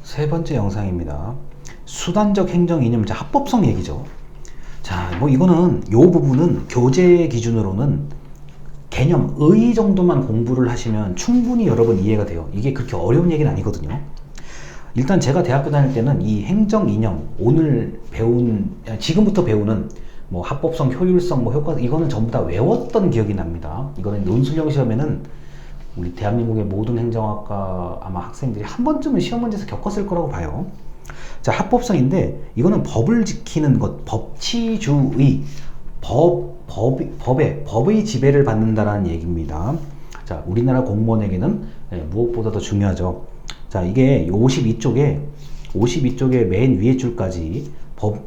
세 번째 영상입니다. 수단적 행정 이념, 합법성 얘기죠. 자, 뭐 이거는 요 부분은 교재 기준으로는 개념, 의 정도만 공부를 하시면 충분히 여러분 이해가 돼요. 이게 그렇게 어려운 얘기는 아니거든요. 일단 제가 대학교 다닐 때는 이 행정 이념, 오늘 지금부터 배우는 뭐 합법성, 효율성, 뭐 효과, 이거는 전부 다 외웠던 기억이 납니다. 이거는 논술형 시험에는 우리 대한민국의 모든 행정학과 아마 학생들이 한 번쯤은 시험 문제에서 겪었을 거라고 봐요. 자, 합법성인데 이거는 법을 지키는 것, 법치주의, 법의 지배를 받는다라는 얘기입니다. 자, 우리나라 공무원에게는 무엇보다도 중요하죠. 자, 이게 52쪽의 맨 위에 줄까지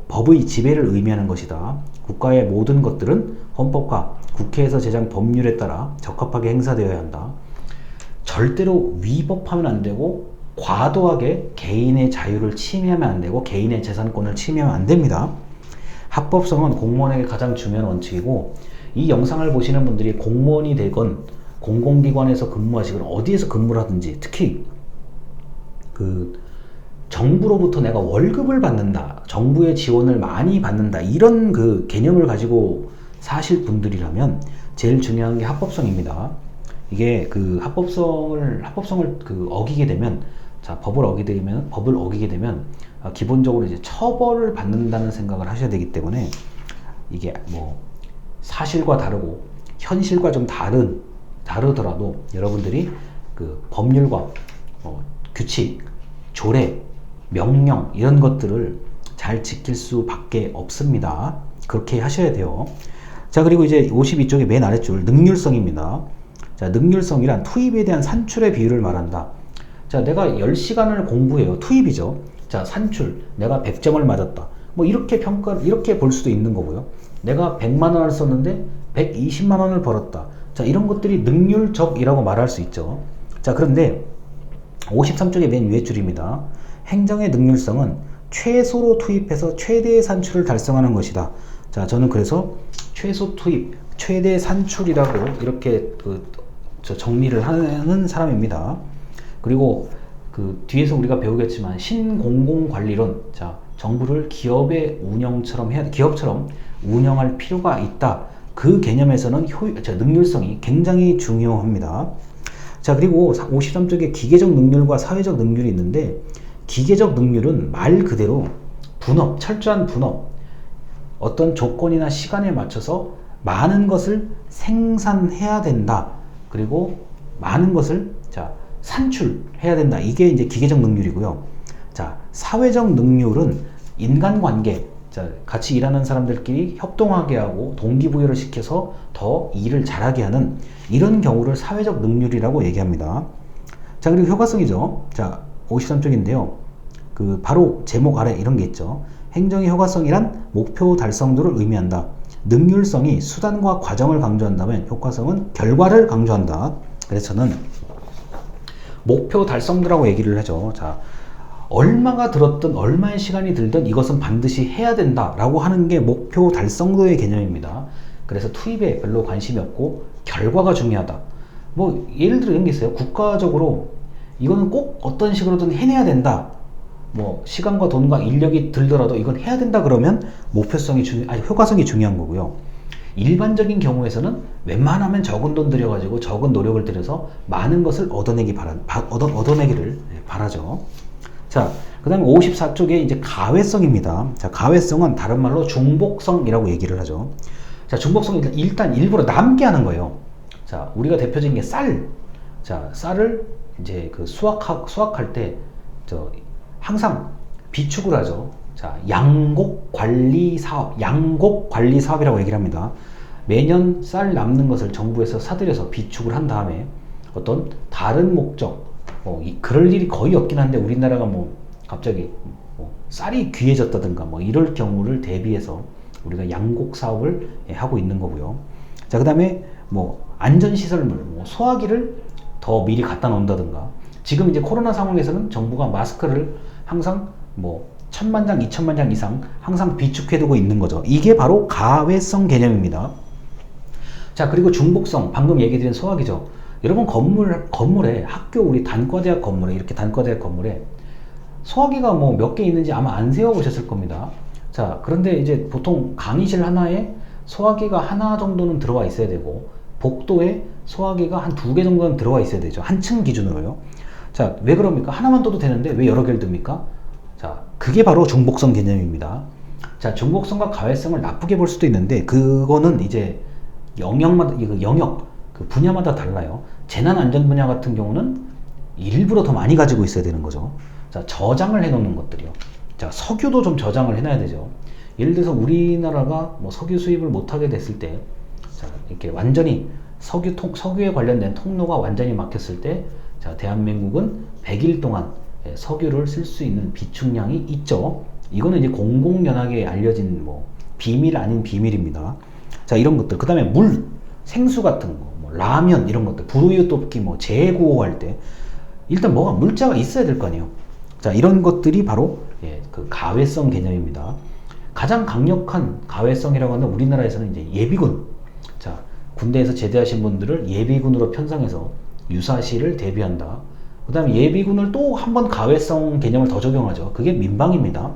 법의 지배를 의미하는 것이다. 국가의 모든 것들은 헌법과 국회에서 제정 법률에 따라 적합하게 행사되어야 한다. 절대로 위법하면 안 되고 과도하게 개인의 자유를 침해하면 안 되고 개인의 재산권을 침해하면 안 됩니다. 합법성은 공무원에게 가장 중요한 원칙이고, 이 영상을 보시는 분들이 공무원이 되건 공공기관에서 근무하시건 어디에서 근무를 하든지, 특히 정부로부터 내가 월급을 받는다, 정부의 지원을 많이 받는다, 이런 개념을 가지고 사실 분들이라면 제일 중요한 게 합법성입니다. 이게 합법성을 어기게 되면, 법을 어기게 되면 기본적으로 이제 처벌을 받는다는 생각을 하셔야 되기 때문에, 이게 뭐 사실과 다르고 현실과 좀 다르더라도 여러분들이 법률과 규칙, 조례, 명령, 이런 것들을 잘 지킬 수밖에 없습니다. 그렇게 하셔야 돼요. 자, 그리고 이제 52쪽의 맨 아래줄 능률성입니다. 자, 능률성이란 투입에 대한 산출의 비율을 말한다. 자, 내가 10시간을 공부해요. 투입이죠. 자, 산출, 내가 100점을 맞았다. 뭐 이렇게 볼 수도 있는 거고요. 내가 100만 원을 썼는데 120만 원을 벌었다. 자, 이런 것들이 능률적이라고 말할 수 있죠. 자, 그런데 53쪽의 맨 위에 줄입니다. 행정의 능률성은 최소로 투입해서 최대의 산출을 달성하는 것이다. 자, 저는 그래서 최소 투입, 최대 산출이라고 이렇게 정리를 하는 사람입니다. 그리고 뒤에서 우리가 배우겠지만 신공공관리론, 자, 정부를 기업처럼 운영할 필요가 있다. 그 개념에서는 능률성이 굉장히 중요합니다. 자, 그리고 53쪽에 기계적 능률과 사회적 능률이 있는데, 기계적 능률은 말 그대로 철저한 분업, 어떤 조건이나 시간에 맞춰서 많은 것을 생산해야 된다. 그리고 많은 것을 산출해야 된다. 이게 이제 기계적 능률이고요. 자, 사회적 능률은 인간관계, 같이 일하는 사람들끼리 협동하게 하고 동기부여를 시켜서 더 일을 잘하게 하는 이런 경우를 사회적 능률이라고 얘기합니다. 자, 그리고 효과성이죠. 자, 53쪽인데요. 바로 제목 아래 이런 게 있죠. 행정의 효과성이란 목표 달성도를 의미한다. 능률성이 수단과 과정을 강조한다면 효과성은 결과를 강조한다. 그래서 저는 목표 달성도라고 얘기를 하죠. 자, 얼마가 들었든 얼마의 시간이 들든 이것은 반드시 해야 된다라고 하는 게 목표 달성도의 개념입니다. 그래서 투입에 별로 관심이 없고 결과가 중요하다. 뭐 예를 들어 이런 게 있어요. 국가적으로 이거는 꼭 어떤 식으로든 해내야 된다. 뭐 시간과 돈과 인력이 들더라도 이건 해야 된다 그러면 효과성이 중요한 거고요. 일반적인 경우에서는 웬만하면 적은 돈 들여가지고 적은 노력을 들여서 많은 것을 얻어내기를 바라죠. 자, 그 다음에 54쪽에 이제 가외성입니다. 자, 가외성은 다른 말로 중복성이라고 얘기를 하죠. 자, 중복성은 일단 일부러 남게 하는 거예요. 자, 우리가 대표적인 게 쌀. 자, 쌀을 이제 수확할 때 항상 비축을 하죠. 자, 양곡관리 사업이라고 얘기를 합니다. 매년 쌀 남는 것을 정부에서 사들여서 비축을 한 다음에 어떤 다른 목적, 그럴 일이 거의 없긴 한데 우리나라가 갑자기 쌀이 귀해졌다든가 이럴 경우를 대비해서 우리가 양곡 사업을 하고 있는 거고요. 자, 그 다음에 안전시설물, 소화기를 더 미리 갖다 놓는다든가, 지금 이제 코로나 상황에서는 정부가 마스크를 항상 1000만 장, 2000만 장 이상 항상 비축해두고 있는 거죠. 이게 바로 가외성 개념입니다. 자, 그리고 중복성, 방금 얘기드린 소화기죠. 여러분 우리 단과대학 건물에 소화기가 뭐 몇 개 있는지 아마 안 세워보셨을 겁니다. 자, 그런데 이제 보통 강의실 하나에 소화기가 하나 정도는 들어와 있어야 되고, 복도에 소화기가 한 2개 정도는 들어와 있어야 되죠. 한 층 기준으로요. 자, 왜 그럽니까? 하나만 둬도 되는데 왜 여러 개를 둡니까? 자, 그게 바로 중복성 개념입니다. 자, 중복성과 가외성을 나쁘게 볼 수도 있는데, 그거는 이제 영역마다, 이거 영역, 그 분야마다 달라요. 재난안전 분야 같은 경우는 일부러 더 많이 가지고 있어야 되는 거죠. 자, 저장을 해 놓는 것들이요. 자, 석유도 좀 저장을 해 놔야 되죠. 예를 들어서 우리나라가 뭐 석유 수입을 못하게 됐을 때, 자, 이렇게 완전히 석유에 관련된 통로가 완전히 막혔을 때, 자, 대한민국은 100일 동안 석유를 쓸 수 있는 비축량이 있죠. 이거는 이제 공공연하게 알려진 뭐 비밀 아닌 비밀입니다. 자, 이런 것들. 그 다음에 물, 생수 같은 거, 뭐 라면 이런 것들, 불우유 돕기, 뭐 재구호할 때 일단 뭐가 물자가 있어야 될 거 아니에요. 자, 이런 것들이 바로 그 가외성 개념입니다. 가장 강력한 가외성이라고 하는 우리나라에서는 이제 예비군. 자, 군대에서 제대하신 분들을 예비군으로 편성해서 유사시를 대비한다. 그 다음에 예비군을 또 한 번 가외성 개념을 더 적용하죠. 그게 민방입니다.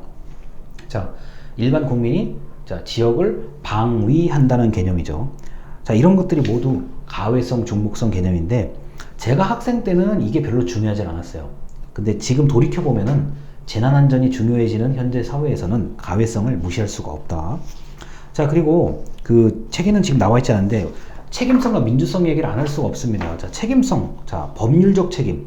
자, 일반 국민이 자, 지역을 방위한다는 개념이죠. 자, 이런 것들이 모두 가외성, 중복성 개념인데, 제가 학생 때는 이게 별로 중요하지 않았어요. 근데 지금 돌이켜보면은 재난안전이 중요해지는 현재 사회에서는 가외성을 무시할 수가 없다. 자, 그리고 그 책에는 지금 나와 있지 않은데, 책임성과 민주성 얘기를 안 할 수가 없습니다. 자, 책임성. 자, 법률적 책임.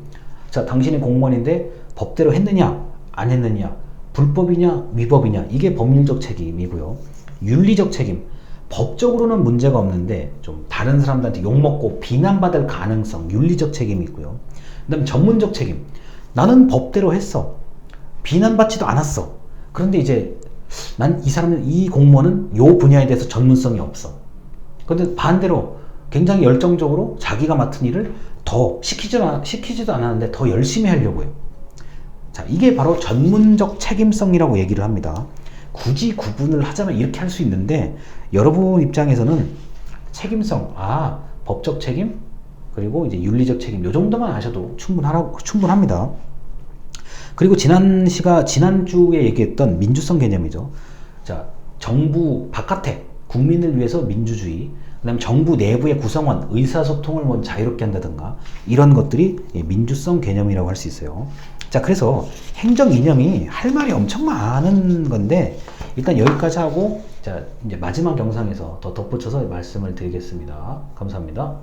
자, 당신이 공무원인데 법대로 했느냐, 안 했느냐, 불법이냐, 위법이냐, 이게 법률적 책임이고요. 윤리적 책임. 법적으로는 문제가 없는데 좀 다른 사람들한테 욕먹고 비난받을 가능성, 윤리적 책임이 있고요. 그 다음에 전문적 책임. 나는 법대로 했어. 비난받지도 않았어. 그런데 이제 난 이 공무원은 요 분야에 대해서 전문성이 없어. 그런데 반대로 굉장히 열정적으로 자기가 맡은 일을 더 시키지도 않았는데 더 열심히 하려고 해요. 자, 이게 바로 전문적 책임성이라고 얘기를 합니다. 굳이 구분을 하자면 이렇게 할 수 있는데, 여러분 입장에서는 책임성, 법적 책임, 그리고 이제 윤리적 책임, 요 정도만 아셔도 충분합니다. 그리고 지난주에 얘기했던 민주성 개념이죠. 자, 정부 바깥에 국민을 위해서 민주주의, 그 다음 정부 내부의 구성원, 의사소통을 뭐 자유롭게 한다든가, 이런 것들이 민주성 개념이라고 할 수 있어요. 자, 그래서 행정 이념이 할 말이 엄청 많은 건데, 일단 여기까지 하고, 자, 이제 마지막 영상에서 더 덧붙여서 말씀을 드리겠습니다. 감사합니다.